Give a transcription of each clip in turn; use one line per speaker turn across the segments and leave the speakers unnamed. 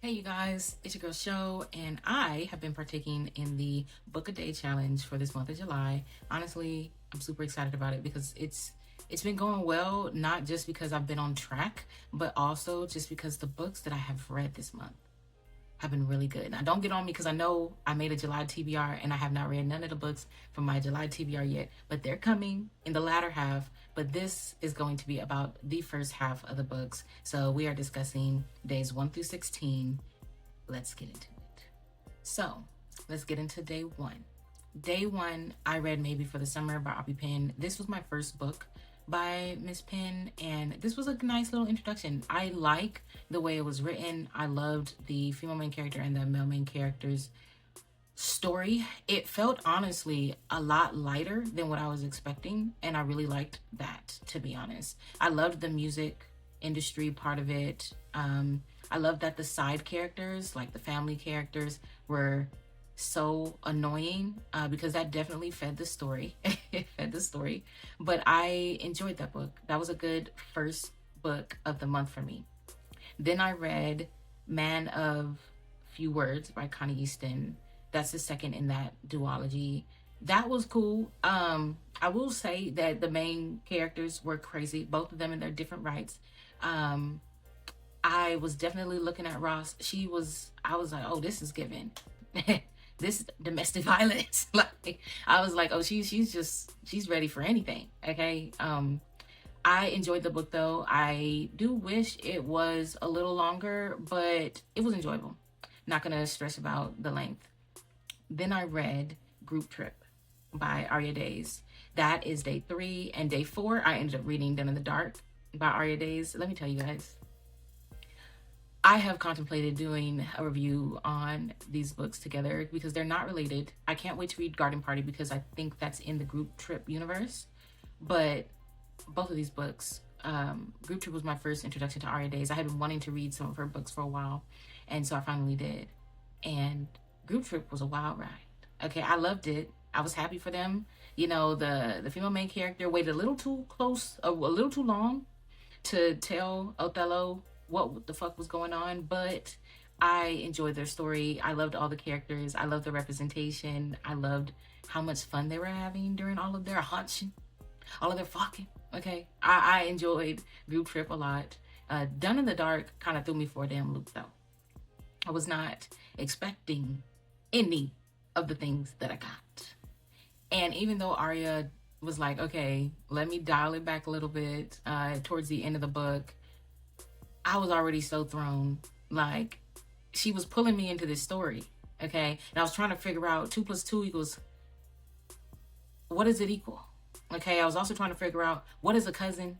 Hey you guys, it's your girl Show, and I have been partaking in the book a day challenge for this month of July. Honestly, I'm super excited about it because it's been going well, not just because I've been on track, but also just because the books that I have read this month have been really good. Now, don't get on me because I know I made a July TBR and I have not read none of the books from my July TBR yet, but they're coming in the latter half. But this is going to be about the first half of the books. So we are discussing days 1 through 16. Let's get into it. So let's get into day one. Day one, I read Maybe for the Summer by Aubrey Penn. This was my first book by Miss Penn, and this was a nice little introduction. I like the way it was written. I loved the female main character and the male main character's story. It felt honestly a lot lighter than what I was expecting, and I really liked that, to be honest. I loved the music industry part of it. I loved that the side characters, like the family characters, were so annoying because that definitely fed the story. It fed the story. But I enjoyed that book. That was a good first book of the month for me. Then I read Man of Few Words by Connie Easton. That's the second in that duology. That was cool. I will say that the main characters were crazy, both of them in their different rights. I was definitely looking at Ross. I was like, oh, this is given. This domestic violence. Like, I was like, oh, she's ready for anything. Okay. I enjoyed the book though. I do wish it was a little longer, but it was enjoyable. Not gonna stress about the length. Then I read Group Trip by Arya Days. That is day 3, and day 4 I ended up reading Done in the Dark by Arya Days. Let me tell you guys, I have contemplated doing a review on these books together because they're not related. I can't wait to read Garden Party because I think that's in the Group Trip universe. But both of these books, Group Trip was my first introduction to Arya Days. I had been wanting to read some of her books for a while, and so I finally did. And Group Trip was a wild ride. Okay, I loved it. I was happy for them. You know, the female main character waited a little too long to tell Othello what the fuck was going on, but I enjoyed their story. I loved all the characters. I loved the representation. I loved how much fun they were having during all of their hunching, all of their fucking. Okay, I enjoyed Group Trip a lot. Done in the Dark kind of threw me for a damn loop though. I was not expecting any of the things that I got. And even though Arya was like, okay, let me dial it back a little bit towards the end of the book, I was already so thrown. Like, she was pulling me into this story, okay? And I was trying to figure out 2 + 2 equals, what does it equal? Okay, I was also trying to figure out, what is a cousin,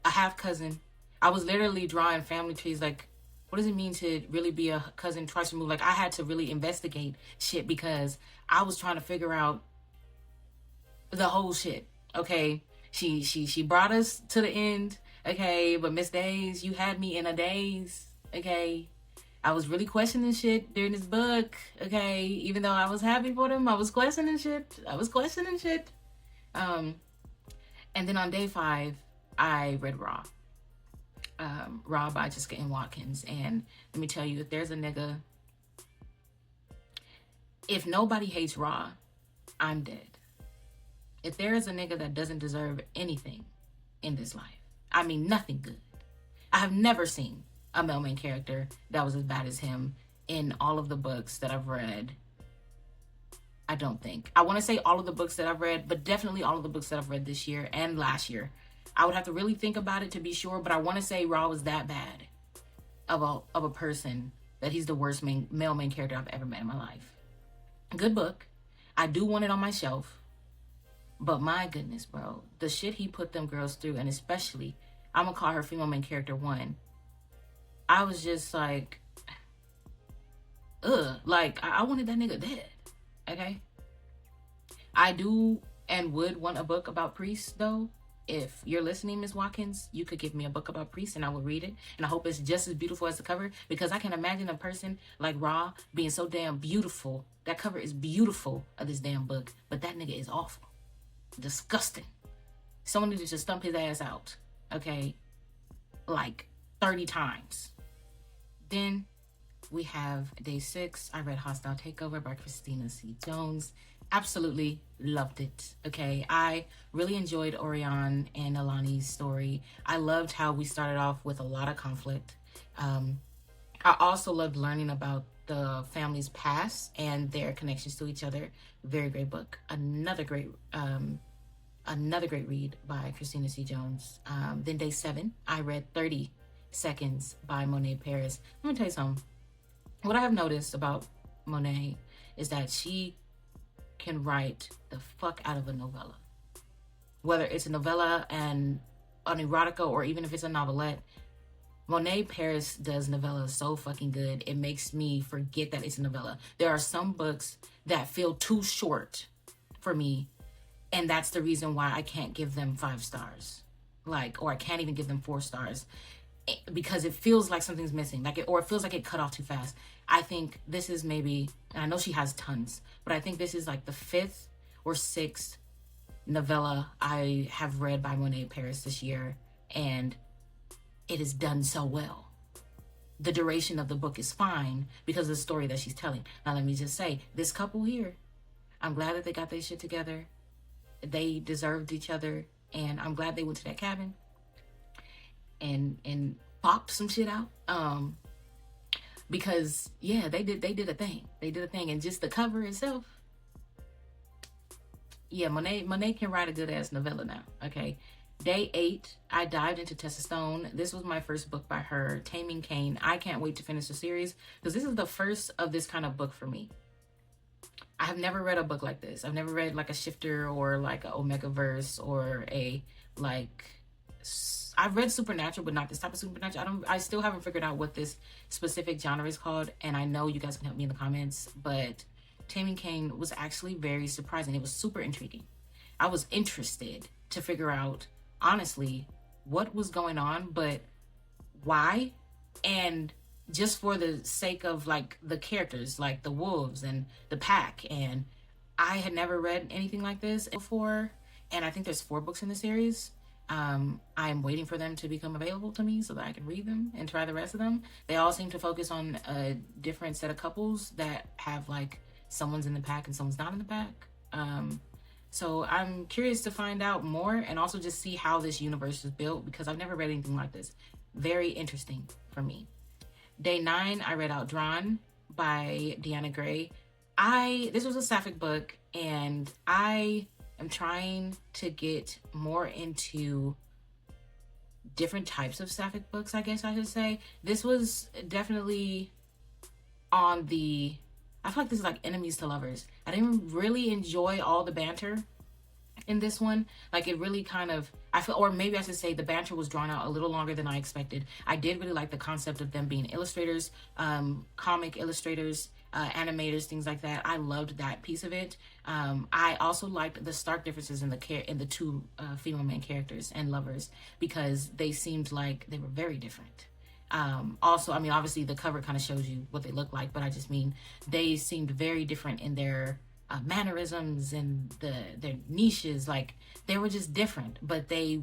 a half cousin? I was literally drawing family trees, like, what does it mean to really be a cousin twice removed? Like, I had to really investigate shit because I was trying to figure out the whole shit, okay? She brought us to the end. Okay, but Miss Days, you had me in a daze. Okay, I was really questioning shit during this book. Okay, even though I was happy for them, I was questioning shit. And then on day 5, I read Raw. Raw by Jessica N. Watkins. And let me tell you, if there's a nigga, if nobody hates Raw, I'm dead. If there is a nigga that doesn't deserve anything in this life, I mean, nothing good. I have never seen a male main character that was as bad as him in all of the books that I've read. I don't think. I want to say all of the books that I've read, but definitely all of the books that I've read this year and last year. I would have to really think about it to be sure, but I want to say Raw was that bad of a person that he's the worst male main character I've ever met in my life. Good book. I do want it on my shelf. But my goodness, bro, the shit he put them girls through, and especially, I'm gonna call her female main character 1. I was just like, like, I wanted that nigga dead, okay? I do and would want a book about priests, though. If you're listening, Miss Watkins, you could give me a book about priests and I will read it. And I hope it's just as beautiful as the cover, because I can imagine a person like Raw being so damn beautiful. That cover is beautiful of this damn book, but that nigga is awful. Disgusting. Someone needed to stump his ass out, okay, like 30 times. Then we have day 6. I read Hostile Takeover by Christina C. Jones. Absolutely loved it. Okay, I really enjoyed Orion and Alani's story. I loved how we started off with a lot of conflict. I also loved learning about the family's past and their connections to each other. Very great book. Another great read by Christina C. Jones. Then day 7, I read 30 Seconds by Monet Paris. Let me tell you something. What I have noticed about Monet is that she can write the fuck out of a novella. Whether it's a novella and an erotica or even if it's a novelette, Monet Paris does novellas so fucking good. It makes me forget that it's a novella. There are some books that feel too short for me, and that's the reason why I can't give them 5 stars. Or I can't even give them 4 stars. Because it feels like something's missing, or it feels like it cut off too fast. I think this is maybe, and I know she has tons, but I think this is like the 5th or 6th novella I have read by Monet Paris this year, and it is done so well. The duration of the book is fine because of the story that she's telling. Now let me just say, this couple here, I'm glad that they got their shit together. They deserved each other, and I'm glad they went to that cabin and popped some shit out. Because yeah, they did a thing. They did a thing, and just the cover itself. Yeah, Monet can write a good ass novella now. Okay. Day 8, I dived into Tessa Stone. This was my first book by her, Taming Cain. I can't wait to finish the series because this is the first of this kind of book for me. I have never read a book like this. I've never read like a shifter or like an Omega verse or a I've read supernatural, but not this type of supernatural. I still haven't figured out what this specific genre is called, and I know you guys can help me in the comments, but Taming Cain was actually very surprising. It was super intriguing. I was interested to figure out, honestly, what was going on, but why, and just for the sake of like the characters, like the wolves and the pack. And I had never read anything like this before, and I think there's 4 books in the series. I'm waiting for them to become available to me so that I can read them and try the rest of them. They all seem to focus on a different set of couples that have like someone's in the pack and someone's not in the pack. So I'm curious to find out more and also just see how this universe is built because I've never read anything like this. Very interesting for me. Day 9, I read Outdrawn by Deanna Gray. This was a sapphic book, and I am trying to get more into different types of sapphic books, I guess I should say. This was definitely on the, I feel like this is like enemies to lovers. I didn't really enjoy all the banter in this one. Like it really kind of, I feel, or maybe I should say the banter was drawn out a little longer than I expected. I did really like the concept of them being illustrators, comic illustrators, animators, things like that. I loved that piece of it. I also liked the stark differences in the 2 female main characters and lovers because they seemed like they were very different. Also, I mean, obviously the cover kind of shows you what they look like, but I just mean they seemed very different in their mannerisms and their niches. Like they were just different, but they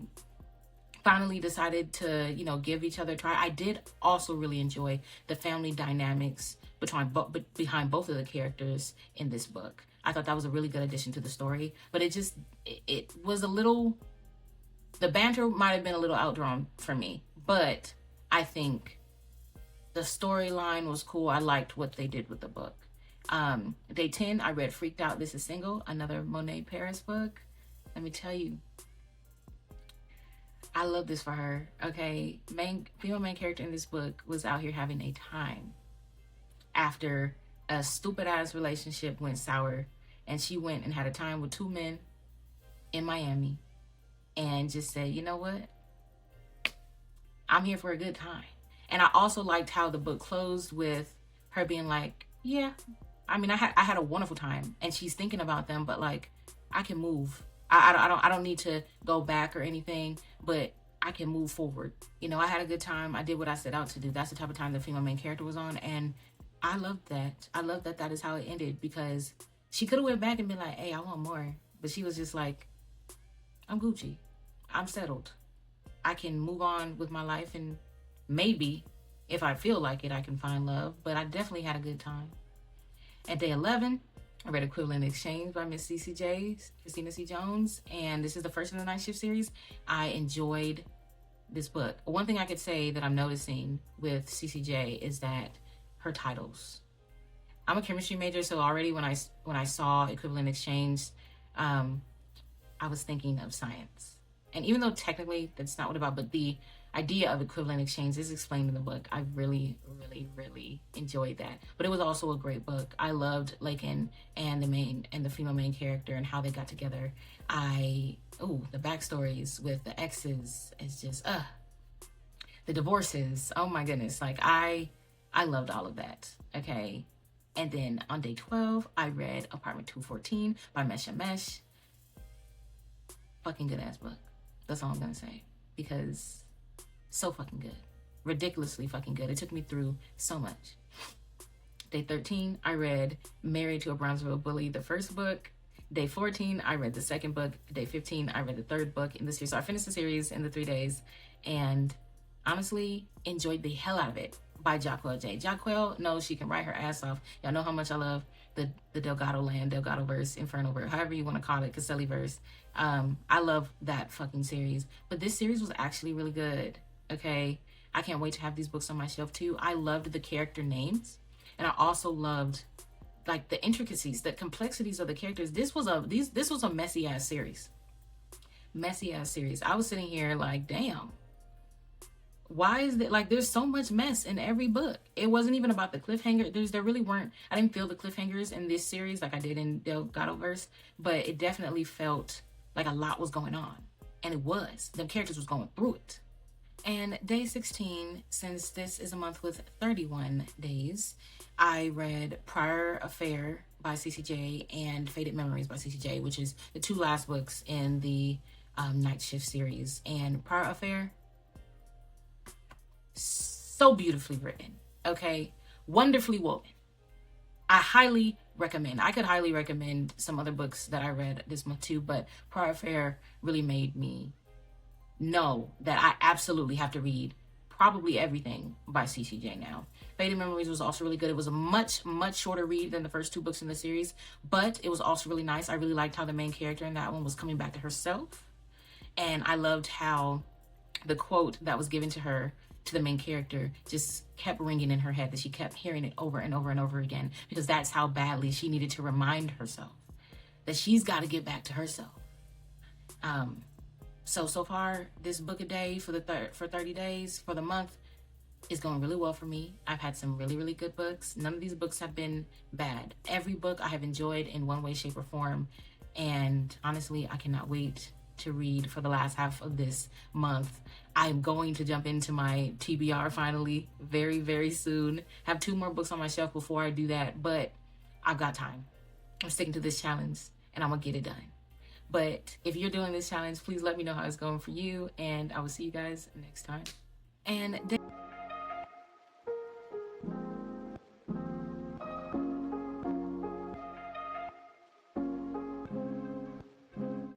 finally decided to, you know, give each other a try. I did also really enjoy the family dynamics behind both of the characters in this book. I thought that was a really good addition to the story, but it was a little, the banter might have been a little outdrawn for me, but I think the storyline was cool. I liked what they did with the book. Day 10, I read Freaked Out, This Is Single, another Monet Paris book. Let me tell you, I love this for her. Okay, female main character in this book was out here having a time after a stupid ass relationship went sour, and she went and had a time with 2 men in Miami and just said, you know what, I'm here for a good time. And I also liked how the book closed with her being like, yeah, I mean, I had a wonderful time, and she's thinking about them, but like, I can move. I don't need to go back or anything, but I can move forward. You know, I had a good time. I did what I set out to do. That's the type of time the female main character was on, and I loved that. I love that is how it ended, because she could have went back and been like, hey, I want more. But she was just like, I'm Gucci. I'm settled. I can move on with my life and maybe If I feel like it, I can find love, but I definitely had a good time. At day 11, I read Equivalent Exchange by Miss Christina C. Jones, and this is the first in the Night Shift series. I enjoyed this book. One thing I could say that I'm noticing with CCJ is that her titles. I'm a chemistry major, so already when I saw Equivalent Exchange, I was thinking of science. And even though technically that's not what it's about, but the idea of equivalent exchange is explained in the book. I really, really, really enjoyed that. But it was also a great book. I loved Lakin and the female main character and how they got together. The backstories with the exes is just the divorces. Oh my goodness. Like I loved all of that. Okay. And then on day 12, I read Apartment 214 by Mesha Mesh. Fucking good ass book. That's all I'm gonna say, because so fucking good, ridiculously fucking good. It took me through so much. Day 13, I read Married to a Brownsville Bully, the first book. Day 14, I read the second book. Day 15, I read the third book in the series. So I finished the series in the 3 days, and honestly enjoyed the hell out of it. By Jacquel J. Jacquel knows she can write her ass off. Y'all know how much I love the Delgado land, Delgado verse, Inferno verse, however you want to call it, Caselli verse. I love that fucking series. But this series was actually really good. Okay, I can't wait to have these books on my shelf too. I loved the character names, and I also loved like the intricacies, the complexities of the characters. This was a messy ass series. Messy ass series. I was sitting here like, damn. Why is it like there's so much mess in every book? It wasn't even about the cliffhanger. There really weren't. I didn't feel the cliffhangers in this series like I did in Delgado verse, but it definitely felt like a lot was going on, and it was. The characters was going through it. And day 16, since this is a month with 31 days, I read Prior Affair by CCJ and Faded Memories by CCJ, which is the two last books in the Night Shift series. And Prior Affair, so beautifully written, okay? Wonderfully woven. I highly recommend. I could highly recommend some other books that I read this month too, but Prior Affair really made me know that I absolutely have to read probably everything by CCJ now. Faded Memories was also really good. It was a much, much shorter read than the first two books in the series, but it was also really nice. I really liked how the main character in that one was coming back to herself, and I loved how the quote that was given to her, to the main character, just kept ringing in her head, that she kept hearing it over and over and over again, because that's how badly she needed to remind herself that she's got to get back to herself. So far, this book a day for 30 days for the month is going really well for me. I've had some really, really good books. None of these books have been bad. Every book I have enjoyed in one way, shape, or form. And honestly, I cannot wait to read for the last half of this month. I'm going to jump into my TBR finally very, very soon. Have 2 more books on my shelf before I do that, but I've got time. I'm sticking to this challenge and I'm gonna get it done. But if you're doing this challenge, please let me know how it's going for you, and I will see you guys next time. And